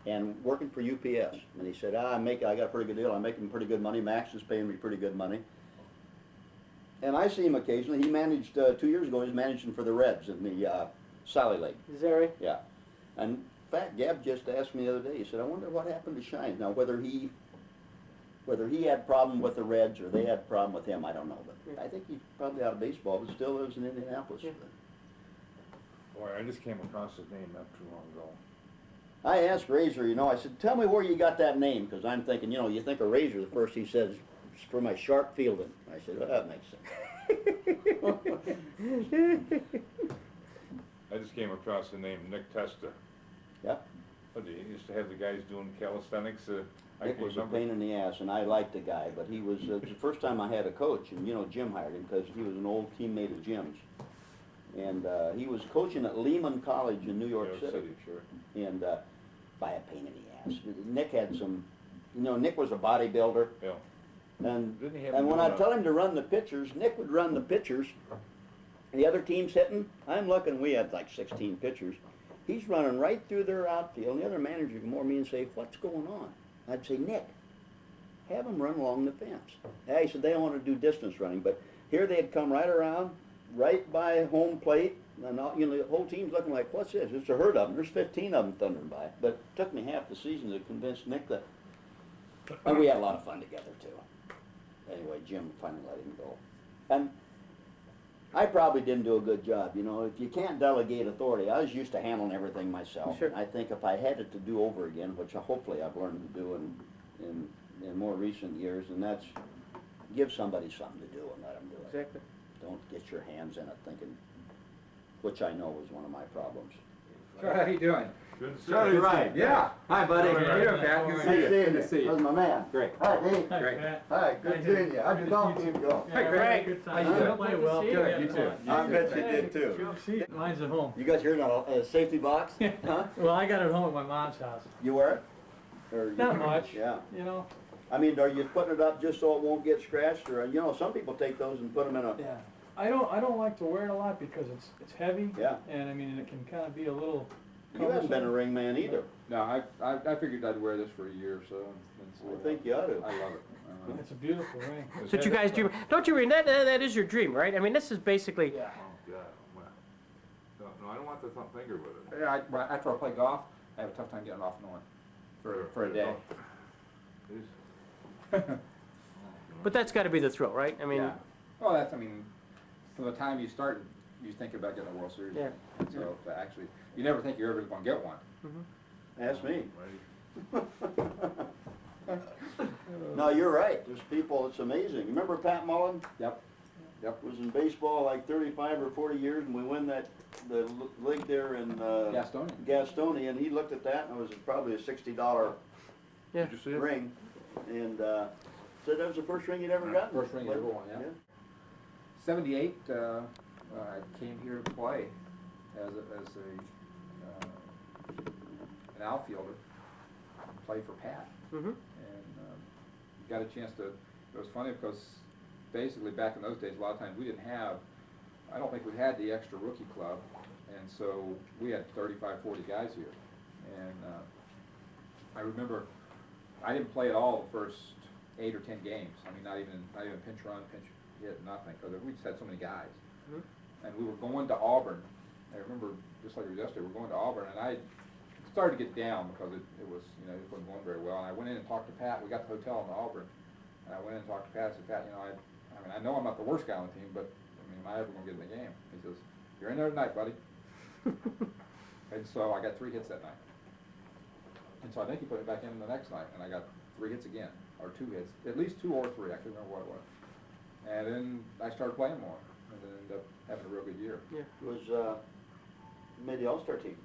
and working for UPS. And he said, I got a pretty good deal. I'm making pretty good money. Max is paying me pretty good money. And I see him occasionally. He managed, 2 years ago, he was managing for the Reds in the Sally Lake. Is that right? Yeah. And in fact, Gab just asked me the other day, he said, I wonder what happened to Shines. Now, whether he had problem with the Reds or they had a problem with him, I don't know. But I think he's probably out of baseball, but still lives in Indianapolis. Boy, I just came across his name not too long ago. I asked Razor, you know, I said, tell me where you got that name, because I'm thinking, you know, you think of Razor, the first he says, it's for my sharp fielding. I said, well, that makes sense. I just came across the name Nick Testa. Yeah. But he used to have the guys doing calisthenics. Nick was a pain in the ass, and I liked the guy, but he was, the first time I had a coach, and you know, Jim hired him because he was an old teammate of Jim's. And he was coaching at Lehman College in New York City. Sure. And by a pain in the ass. Nick had some, you know, Nick was a bodybuilder. Yeah. And Didn't he have when to I do tell him to run the pitchers, Nick would run the pitchers. The other team's hitting. I'm looking, we had like 16 pitchers. He's running right through their outfield. And the other manager would come over to me and say, what's going on? I'd say, Nick, have them run along the fence. Yeah, he said they don't want to do distance running, but here they'd come right around, right by home plate, and you know, the whole team's looking like, what's this? It's a herd of them. There's 15 of them thundering by. But it took me half the season to convince Nick that, and we had a lot of fun together too. Anyway, Jim finally let him go. And I probably didn't do a good job, you know. If you can't delegate authority, I was used to handling everything myself. Sure. I think if I had it to do over again, which hopefully I've learned to do in more recent years, and that's give somebody something to do and let them do it. Exactly. Don't get your hands in it thinking, which I know was one of my problems. So how you doing? Good to see Charlie you. Ryan. Yeah. Hi, buddy. Charlie How you doing, Pat? Good to see you. Good to see you. That's my man. Great. Hi, Dave. Great. Hi, good seeing you. How'd your golf team go? Hi, Greg. How you doing? Play well. Good. You too. I bet you did too. Mine's at home. You guys heard a safety box? Huh? Well, I got it at home at my mom's house. You wear it? Or Not much. Yeah. You know. I mean, are you putting it up just so it won't get scratched, or you know, some people take those and put them in a. Yeah. I don't like to wear it a lot because it's heavy. Yeah. And I mean, it can kind of be a little You haven't been a ring man either. No, I figured I'd wear this for a year or so. And so I think you ought to. I love it. It's a beautiful ring. That's what you guys dream. Don't you, Wren? That is your dream, right? I mean, this is basically. Yeah. Oh, God. No, I don't want the thumb finger with it. After I play golf, I have a tough time getting off and on for a day. But that's got to be the thrill, right? I mean. Yeah. Well, that's, I mean, from the time you start, you think about getting a World Series. Yeah. And so, actually, you never think you're ever going to get one. Ask me. No, you're right. There's people, it's amazing. Remember Pat Mullen? Yep. Was in baseball like 35 or 40 years, and we win the league there in Gastonia, and he looked at that, and it was probably a $60 Did you see it? ring, and said that was the first ring he'd ever gotten. First ring he'd ever won, yeah. 78, I came here to play as an outfielder, play for Pat, and got a chance to. It was funny because basically back in those days, a lot of times we didn't have. I don't think we had the extra rookie club, and so we had 35, 40 guys here, and I remember I didn't play at all the first 8 or 10 games. I mean, not even pinch run, pinch hit, nothing, because we just had so many guys. And we were going to Auburn. I remember, just like it was yesterday, we were going to Auburn, and I started to get down because it was, you know, it wasn't going very well. And I went in and talked to Pat. We got the hotel in Auburn, and I went in and talked to Pat. I said, Pat, you know, I mean, I know I'm not the worst guy on the team, but I mean, am I ever going to get in the game? He says, you're in there tonight, buddy. And so I got 3 hits that night. And so I think he put it back in the next night, and I got 3 hits again, or 2 hits, at least 2 or 3. I can't remember what it was. And then I started playing more, and then ended up having a real good year. Yeah. Was made the All-Star team.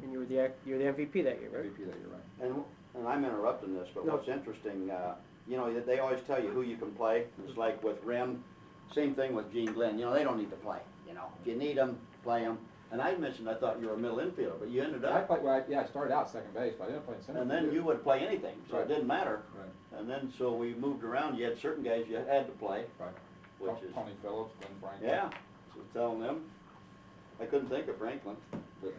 And you were the MVP that year, right? MVP that year, right? And I'm interrupting this, but what's interesting, you know, they always tell you who you can play. It's like with Wren, same thing with Gene Glenn. You know, they don't need to play. You know, if you need them, play them. And I mentioned I thought you were a middle infielder, but you ended up. I played. Well, I started out second base, but I didn't play in center. And then you would play anything, so Right. it didn't matter. Right. And then so we moved around. You had certain guys you had to play. Right. Which is Tony Phillips, Glenn Franklin. yeah. So telling them, I couldn't think of Franklin, but.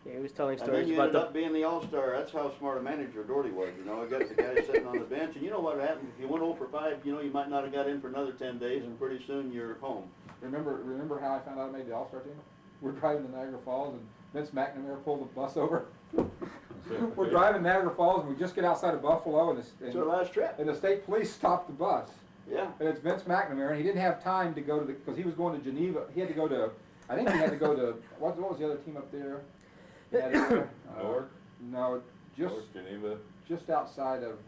Yeah, he was telling And stories then you about ended up being the All-Star. That's how smart a manager Daugherty was, you know. I got the guy sitting on the bench, and you know what happened? If you went 0 for 5, you know, you might not have got in for another 10 days, and pretty soon you're home. Remember how I found out I made the All-Star team? We're driving to Niagara Falls, and Vince McNamara pulled the bus over. We're driving to Niagara Falls, and we just get outside of Buffalo, and It's our last trip. And the state police stopped the bus. Yeah. And it's Vince McNamara, and he didn't have time to go to because he was going to Geneva. He had to go to, I think he had to go to, what was the other team up there? Newark? No, just Geneva. just outside of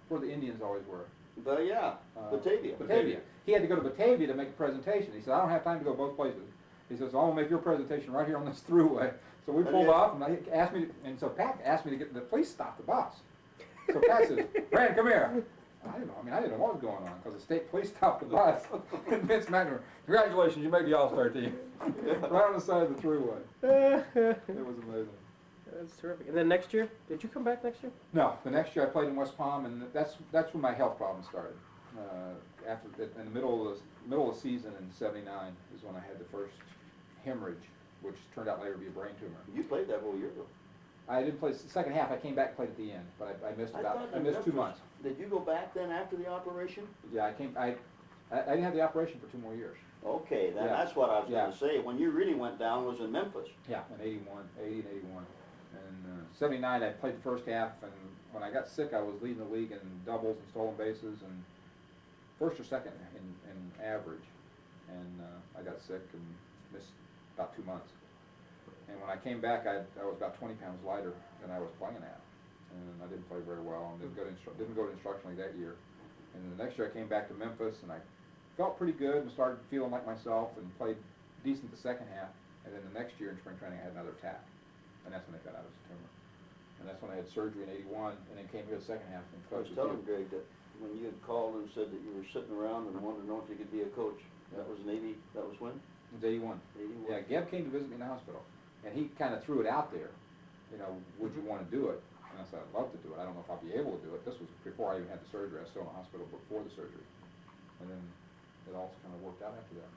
where the Indians always were. But yeah, Batavia. Batavia. He had to go to Batavia to make a presentation. He said, I don't have time to go both places. He says, I'm going to make your presentation right here on this thruway. So we pulled off, and he asked me, and so Pat asked me to get the police stop the bus. So Pat says, Wren, come here. I didn't know. I mean, I didn't know what was going on because the state police stopped the bus. And Vince McNamara, congratulations, you made the All-Star team. Right on the side of the thruway. It was amazing. That's terrific. And then next year, did you come back next year? No, the next year I played in West Palm, and that's when my health problems started. In the middle of the season in '79 is when I had the first hemorrhage, which turned out later to be a brain tumor. You played that whole year, though. I didn't play the second half. I came back and played at the end, but I missed 2 months. Did you go back then after the operation? Yeah, I didn't have the operation for 2 more years. Okay, then Yeah. that's what I was Yeah. going to say. When you really went down was in Memphis. Yeah, in 80 and 81. And 79, I played the first half, and when I got sick, I was leading the league in doubles and stolen bases, and first or second in average. And I got sick and missed about 2 months. And when I came back, I was about 20 pounds lighter than I was playing at. And I didn't play very well, and didn't go to instruction league that year. And then the next year I came back to Memphis, and I felt pretty good and started feeling like myself and played decent the second half. And then the next year in spring training, I had another attack. And that's when they found out it was a tumor. And that's when I had surgery in '81, and then came here the second half. And I was telling Greg that when you had called and said that you were sitting around and wanted to know if you could be a coach, that was in 80, that was when? It was 81. 81. Yeah, Geb came to visit me in the hospital, and he kind of threw it out there. You know, would you want to do it? And I said, I'd love to do it. I don't know if I'll be able to do it. This was before I even had the surgery. I was still in the hospital before the surgery. And then it all kind of worked out after that.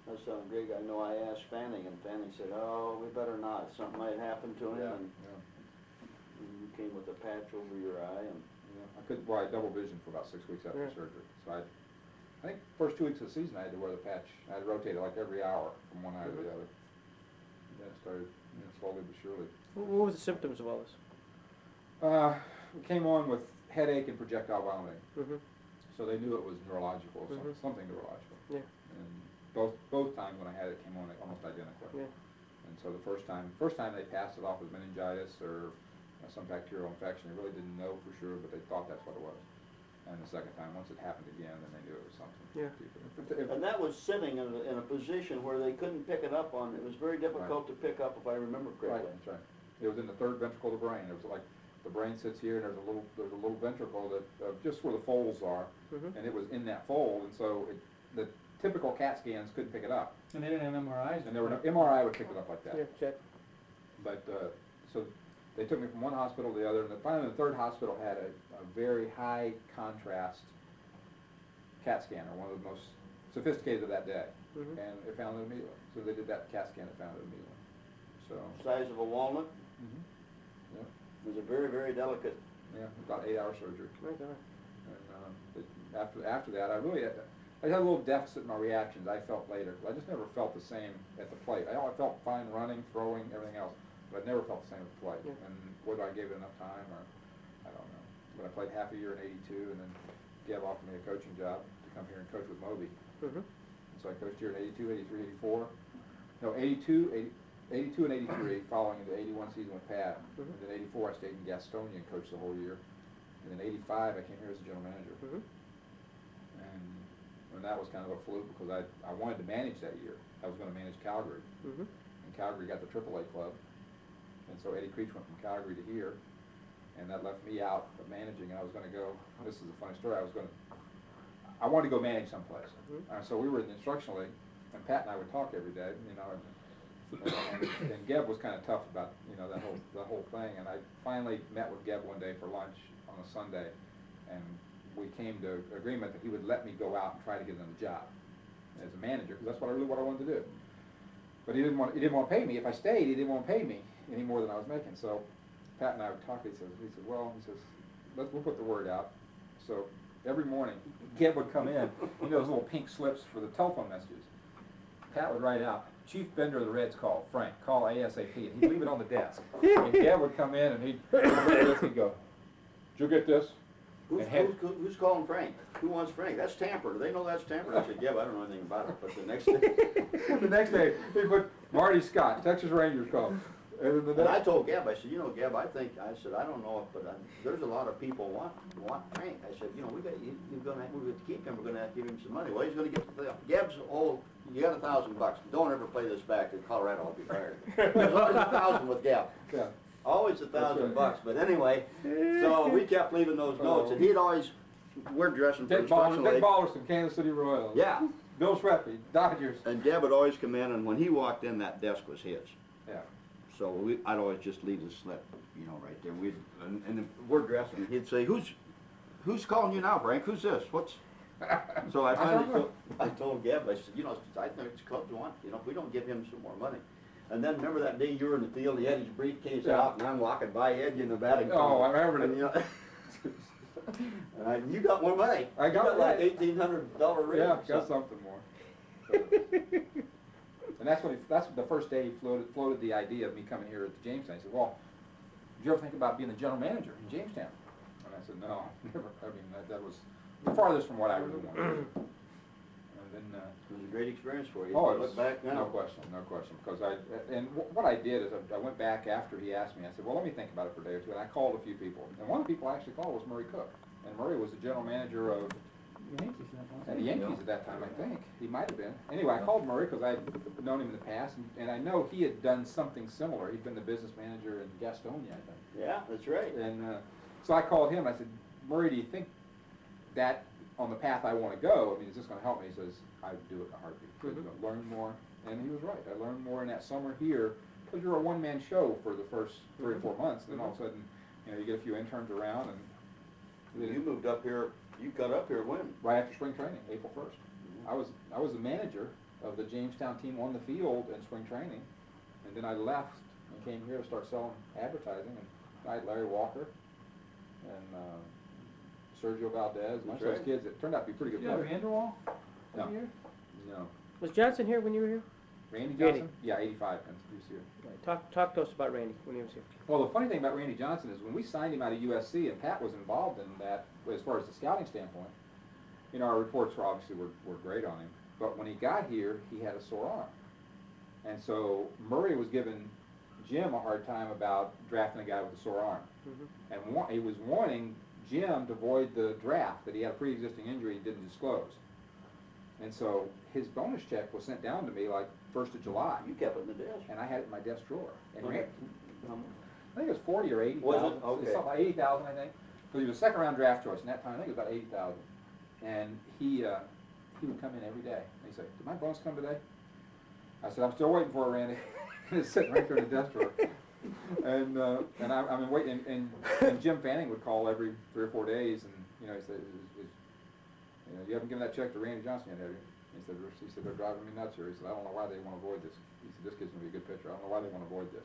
I was telling Greg, I know I asked Fanning, and Fanning said, oh, we better not, something might happen to him, and you came with a patch over your eye, and... Yeah, I couldn't, well, I had double vision for about 6 weeks after surgery, so I think first 2 weeks of the season I had to wear the patch. I had to rotate it like every hour from one eye to the other. Then it started, slowly but surely. What were the symptoms of all this? We came on with headache and projectile vomiting. So they knew it was neurological, something neurological. Yeah. And both times when I had it came on almost identical. Yeah. And so the first time they passed it off as meningitis or some bacterial infection. They really didn't know for sure, but they thought that's what it was. And the second time, once it happened again, then they knew it was something. Yeah. And that was sitting in a position where they couldn't pick it up on. It was very difficult to pick up, if I remember correctly. Right, that's right. It was in the third ventricle of the brain. It was like the brain sits here, and there's a little ventricle that just where the folds are, and it was in that fold, and so the typical CAT scans couldn't pick it up. And they didn't have MRIs. And there were no MRI would pick it up like that. Yeah, check. But so they took me from one hospital to the other, and finally the third hospital had a very high contrast CAT scanner, one of the most sophisticated of that day, and it found it immediately. So they did that CAT scan and found it immediately. So size of a walnut. Yeah. It was a very, very delicate. Yeah, about 8-hour surgery. Right on. And after that, I had a little deficit in my reactions. I felt later. I just never felt the same at the plate. I felt fine running, throwing, everything else, but I never felt the same at the plate. Yeah. And whether I gave it enough time or I don't know. But I played half a year in '82, and then Geb offered me a coaching job to come here and coach with Moby. And so I coached here in '82, '83, '84. No, 82 and '83, following into '81 season with Pat. And then '84 I stayed in Gastonia and coached the whole year. And then '85 I came here as a general manager. And that was kind of a fluke because I wanted to manage that year. I was going to manage Calgary. And Calgary got the AAA club. And so Eddie Creech went from Calgary to here. And that left me out of managing. And I was going to go, this is a funny story, I wanted to go manage someplace. So we were in the instructional league, and Pat and I would talk every day, and Geb was kind of tough about, the whole thing. And I finally met with Geb one day for lunch on a Sunday, and we came to agreement that he would let me go out and try to get another job as a manager, because that's what I wanted to do. But he didn't want to pay me. If I stayed, he didn't want to pay me any more than I was making. So Pat and I would talk. He said, we'll put the word out. So every morning, Geb would come in, those little pink slips for the telephone messages. Pat would write out, Chief Bender of the Reds called, Frank, call ASAP, and he'd leave it on the desk. And Geb would come in and he'd go, did you get this? Who's calling Frank? Who wants Frank? That's Tamper. Do they know that's Tamper? I said, yeah, but I don't know anything about it. But the next day, he put Marty Scott, Texas Rangers call. And I told Geb, I said, Geb, I don't know, but there's a lot of people want Frank. I said, we're going to keep him. We're going to have to give him some money. Well, he's going to get Geb's old. You got $1,000. Don't ever play this back in Colorado. I'll be fired. There's always $1,000 with Geb. Yeah. Always $1,000 bucks, but anyway, so we kept leaving those notes, and he'd always, we're dressing for instructional league. Dick Balderston, Kansas City Royals. Yeah. Bill Shreppy, Dodgers. And Geb would always come in, and when he walked in, that desk was his. Yeah. So I'd always just leave the slip, right there. And we're dressing, and he'd say, who's calling you now, Frank? Who's this? So I finally told Geb, I said, I think it's clubs want, if we don't give him some more money. And then remember that day you were in the field, he had his briefcase out, and I'm walking by Ed in the batting cage. Oh, I remember it. And you got more money. I got like $1,800 raise. Yeah, got something more. And that's the first day he floated the idea of me coming here to Jamestown. He said, well, did you ever think about being the general manager in Jamestown? And I said, no, never. I mean, that was the farthest from what I really wanted. And then, it was a great experience for you. Oh, it was, look back now. No question. Because what I did is I went back after he asked me. I said, well, let me think about it for a day or two. And I called a few people. And one of the people I actually called was Murray Cook. And Murray was the general manager of the Yankees at that time, I think. He might have been. Anyway, I called Murray because I'd known him in the past, and I know he had done something similar. He'd been the business manager in Gastonia, I think. Yeah, that's right. And so I called him, and I said, Murray, do you think that on the path I want to go, I mean, is this going to help me? He says, I'd do it in a heartbeat. Learn more. And he was right. I learned more in that summer here, because you're a one-man show for the first 3 or 4 months. Then all of a sudden, you get a few interns around. And you moved up here. You got up here when? Right after spring training, April 1st. I was the manager of the Jamestown team on the field in spring training. And then I left and came here to start selling advertising. And I had Larry Walker and Sergio Valdez, a bunch of those kids that turned out to be pretty good Did you have players. Vanderwall No. over here? No. Was Johnson here when you were here? Randy Randy. Johnson? Yeah, 85. He was here. Right. Talk to us about Randy when he was here. Well, the funny thing about Randy Johnson is when we signed him out of USC, and Pat was involved in that as far as the scouting standpoint, you know, our reports were obviously were great on him. But when he got here, he had a sore arm. And so Murray was giving Jim a hard time about drafting a guy with a sore arm. And he was wanting Jim to avoid the draft, that he had a pre-existing injury he didn't disclose. And so his bonus check was sent down to me like 1st of July. You kept it in the desk. And I had it in my desk drawer. And Okay. I think it was 40 or 80,000. Was it? Okay. Something like 80,000, I think. So he was a second round draft choice, and that time I think it was about 80,000. And he would come in every day. And he'd say, "Did my bonus come today?" I said, "I'm still waiting for it, Randy." And it's sitting right there in the desk drawer. And I'm waiting. And Jim Fanning would call every 3 or 4 days, and you know, he said, you know, "You haven't given that check to Randy Johnson yet, have you?" He said, "They're driving me nuts here." He said, "I don't know why they want to avoid this." He said, "This kid's going to be a good pitcher. I don't know why they want to avoid this."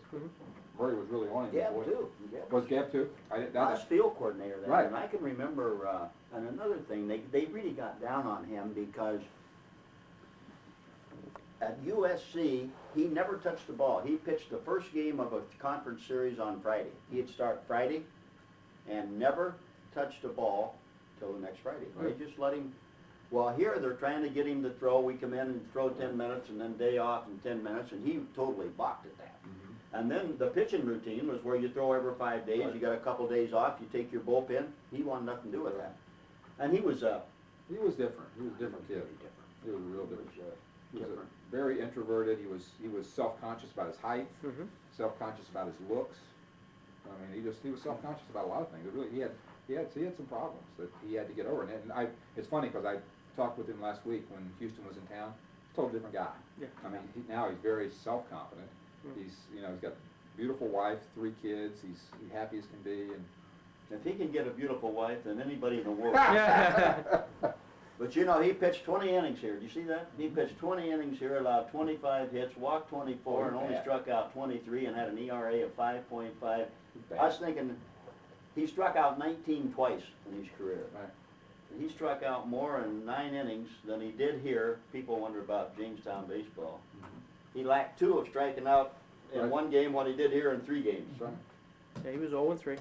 Murray was really on him. Gab to avoid too. it. Was Gab too? I didn't. I was field coordinator then, Right. and I can remember, and another thing, they really got down on him because at USC, he never touched the ball. He pitched the first game of a conference series on Friday. He'd start Friday and never touched the ball till the next Friday. They just let him. Well, here they're trying to get him to throw. We come in and throw 10 minutes and then day off in 10 minutes, and he totally balked at that. And then the pitching routine was where you throw every 5 days. You got a couple days off. You take your bullpen. He wanted nothing to do with that. And he was different. He was a different kid. He was a real different kid. He was very introverted. He was self-conscious about his height, self-conscious about his looks. I mean, he was self-conscious about a lot of things. It really, he had some problems that he had to get over. And it's funny because I talked with him last week when Houston was in town. He's a totally different guy. Yeah. I mean, now he's very self-confident. He's got a beautiful wife, 3 kids. He's happy as can be. And if he can get a beautiful wife, then anybody in the world. But you know, he pitched 20 innings here. Did you see that? He pitched 20 innings here, allowed 25 hits, walked 24, and only struck out 23, and had an ERA of 5.5. I was thinking, he struck out 19 twice in his career. Right. He struck out more in 9 innings than he did here. People wonder about Jamestown baseball. He lacked 2 of striking out in 1 game what he did here in 3 games. Right. Yeah, he was 0-3.